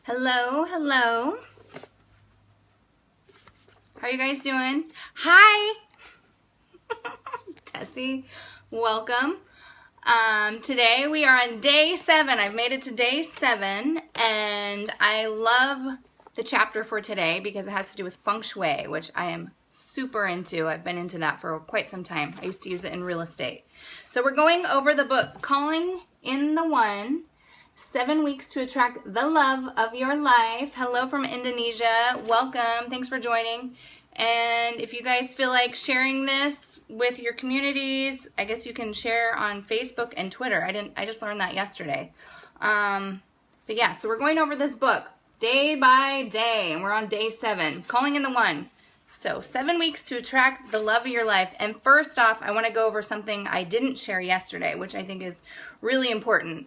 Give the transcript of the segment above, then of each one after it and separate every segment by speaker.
Speaker 1: Hello, hello. How are you guys doing? Hi. Tessie, welcome. Today we are on day 7. I've made it to day 7, and I love the chapter for today because it has to do with feng shui, which I am super into. I've been into that for quite some time. I used to use it in real estate. So we're going over the book, Calling in the One, 7 weeks to attract the love of your life. Hello from Indonesia. Welcome. Thanks for joining. And if you guys feel like sharing this with your communities, I guess you can share on Facebook and Twitter. I just learned that yesterday. But yeah, so we're going over this book day by day, and we're on day 7, Calling in the One. So 7 weeks to attract the love of your life. And first off, I want to go over something I didn't share yesterday, which I think is really important.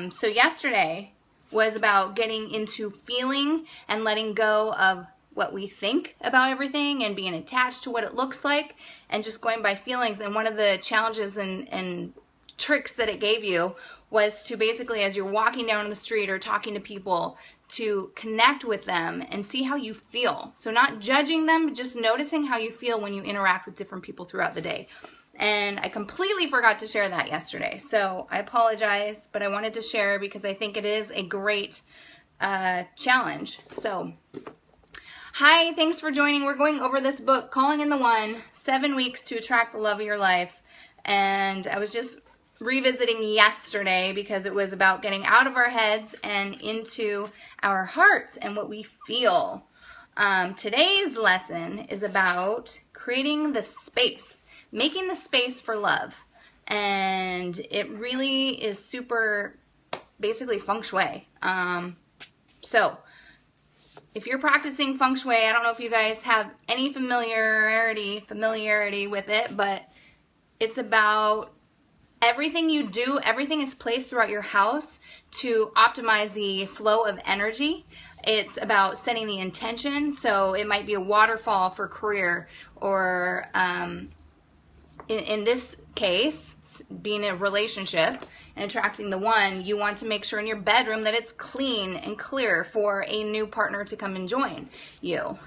Speaker 1: So yesterday was about getting into feeling and letting go of what we think about everything and being attached to what it looks like and just going by feelings. And one of the challenges and tricks that it gave you was to basically, as you're walking down the street or talking to people, to connect with them and see how you feel. So not judging them, but just noticing how you feel when you interact with different people throughout the day. And I completely forgot to share that yesterday. So I apologize, but I wanted to share because I think it is a great challenge. So hi, thanks for joining. We're going over this book, Calling in the One, 7 weeks to attract the love of your life. And I was just revisiting yesterday because it was about getting out of our heads and into our hearts and what we feel. Today's lesson is about creating the space, making the space for love. And it really is super, basically feng shui. So if you're practicing feng shui, I don't know if you guys have any familiarity with it, but it's about everything you do, everything is placed throughout your house to optimize the flow of energy. It's about setting the intention. So it might be a waterfall for career, or in this case, being a relationship and attracting the one, you want to make sure in your bedroom that it's clean and clear for a new partner to come and join you.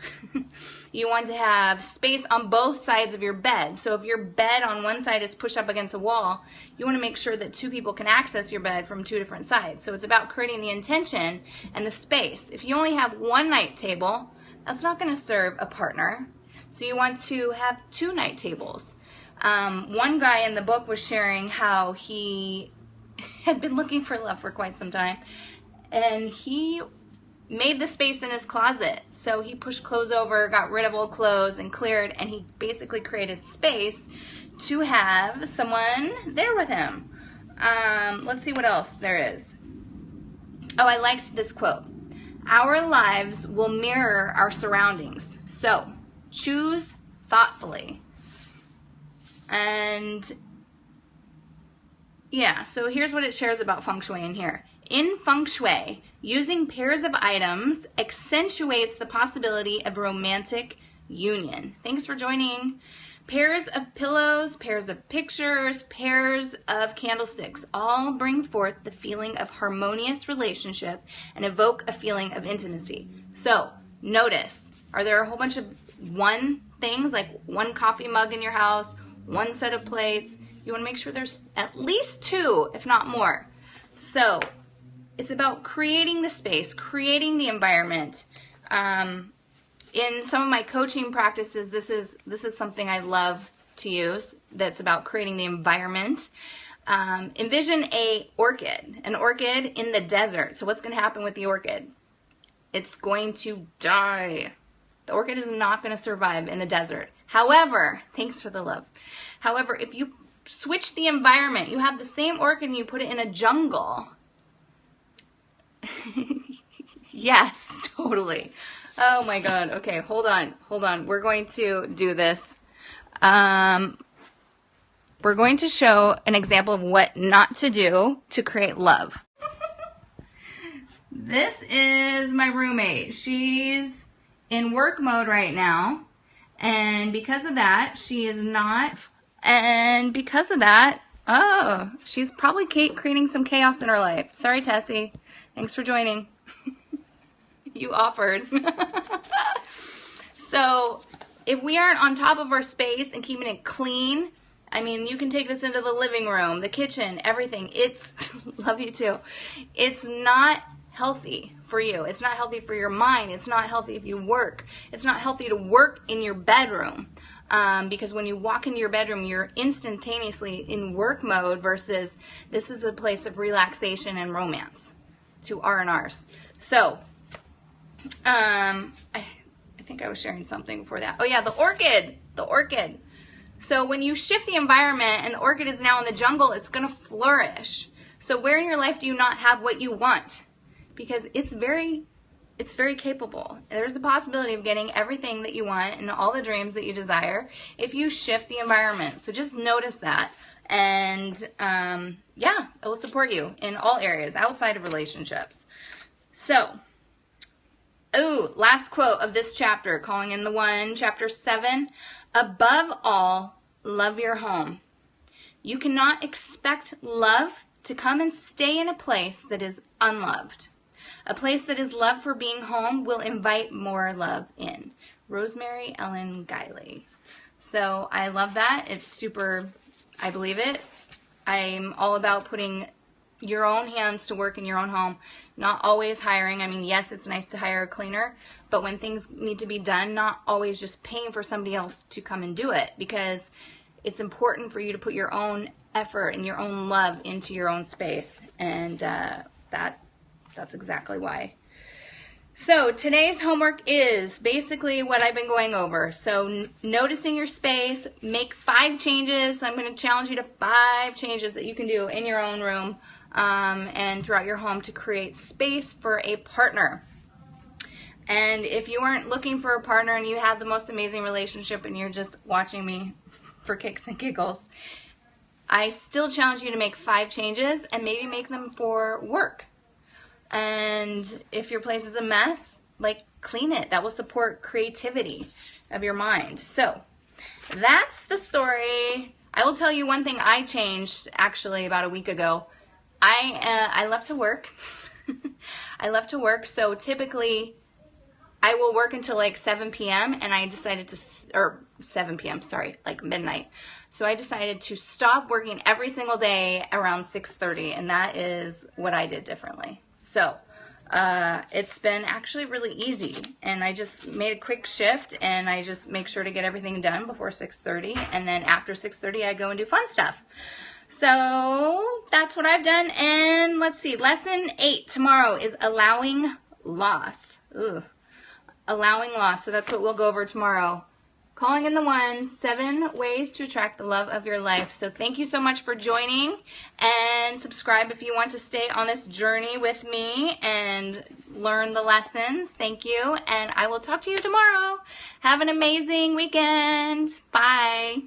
Speaker 1: You want to have space on both sides of your bed. So if your bed on one side is pushed up against a wall, you want to make sure that 2 people can access your bed from 2 different sides. So it's about creating the intention and the space. If you only have 1 night table, that's not going to serve a partner. So you want to have 2 night tables. One guy in the book was sharing how he had been looking for love for quite some time, and he made the space in his closet. So he pushed clothes over, got rid of old clothes, and cleared, and he basically created space to have someone there with him. Let's see what else there is. Oh, I liked this quote. Our lives will mirror our surroundings, so choose thoughtfully. And yeah, so here's what it shares about feng shui in here. In feng shui, using pairs of items accentuates the possibility of romantic union. Thanks for joining. Pairs of pillows, pairs of pictures, pairs of candlesticks all bring forth the feeling of harmonious relationship and evoke a feeling of intimacy. So notice, are there a whole bunch of one things, like 1 coffee mug in your house, 1 set of plates? You want to make sure there's at least 2, if not more. So it's about creating the space, creating the environment. In some of my coaching practices, this is something I love to use that's about creating the environment. Envision an orchid in the desert. So what's going to happen with the orchid? It's going to die. The orchid is not going to survive in the desert. However, thanks for the love. However, if you switch the environment, you have the same orchid and you put it in a jungle. Yes, totally. Oh my God. Okay, hold on. We're going to do this. We're going to show an example of what not to do to create love. This is my roommate. She's in work mode right now. And because of that, she is not. And because of that, she's probably creating some chaos in her life. Sorry, Tessie. Thanks for joining. You offered. So if we aren't on top of our space and keeping it clean, I mean, you can take this into the living room, the kitchen, everything. It's, love you too. It's not healthy for you. It's not healthy for your mind. It's not healthy if you work. It's not healthy to work in your bedroom. Because when you walk into your bedroom, you're instantaneously in work mode versus this is a place of relaxation and romance to R&Rs. So, I think I was sharing something before that. Oh yeah, the orchid. So when you shift the environment and the orchid is now in the jungle, it's going to flourish. So where in your life do you not have what you want? Because it's very capable. There's a possibility of getting everything that you want and all the dreams that you desire if you shift the environment. So just notice that. And yeah, it will support you in all areas outside of relationships. So, last quote of this chapter, Calling in the One, chapter 7. Above all, love your home. You cannot expect love to come and stay in a place that is unloved. A place that is loved for being home will invite more love in. Rosemary Ellen Guiley. So I love that. It's super, I believe it. I'm all about putting your own hands to work in your own home. Not always hiring. I mean, yes, it's nice to hire a cleaner, but when things need to be done, not always just paying for somebody else to come and do it, because it's important for you to put your own effort and your own love into your own space. And that's exactly why. So today's homework is basically what I've been going over. So noticing your space, make 5 changes. I'm going to challenge you to 5 changes that you can do in your own room and throughout your home to create space for a partner. And if you aren't looking for a partner and you have the most amazing relationship and you're just watching me for kicks and giggles, I still challenge you to make 5 changes and maybe make them for work. And if your place is a mess, like, clean it. That will support creativity of your mind. So that's the story. I will tell you one thing I changed actually about a week ago. I love to work. I love to work. So typically I will work until like 7 p.m. and I decided to, or 7 p.m., sorry, like midnight. So I decided to stop working every single day around 6:30, and that is what I did differently. So it's been actually really easy, and I just made a quick shift, and I just make sure to get everything done before 6:30, and then after 6:30 I go and do fun stuff. So that's what I've done. And let's see, lesson 8 tomorrow is allowing loss. Allowing loss. So that's what we'll go over tomorrow. Calling in the One, 7 ways to attract the love of your life. So thank you so much for joining, and subscribe if you want to stay on this journey with me and learn the lessons. Thank you, and I will talk to you tomorrow. Have an amazing weekend. Bye.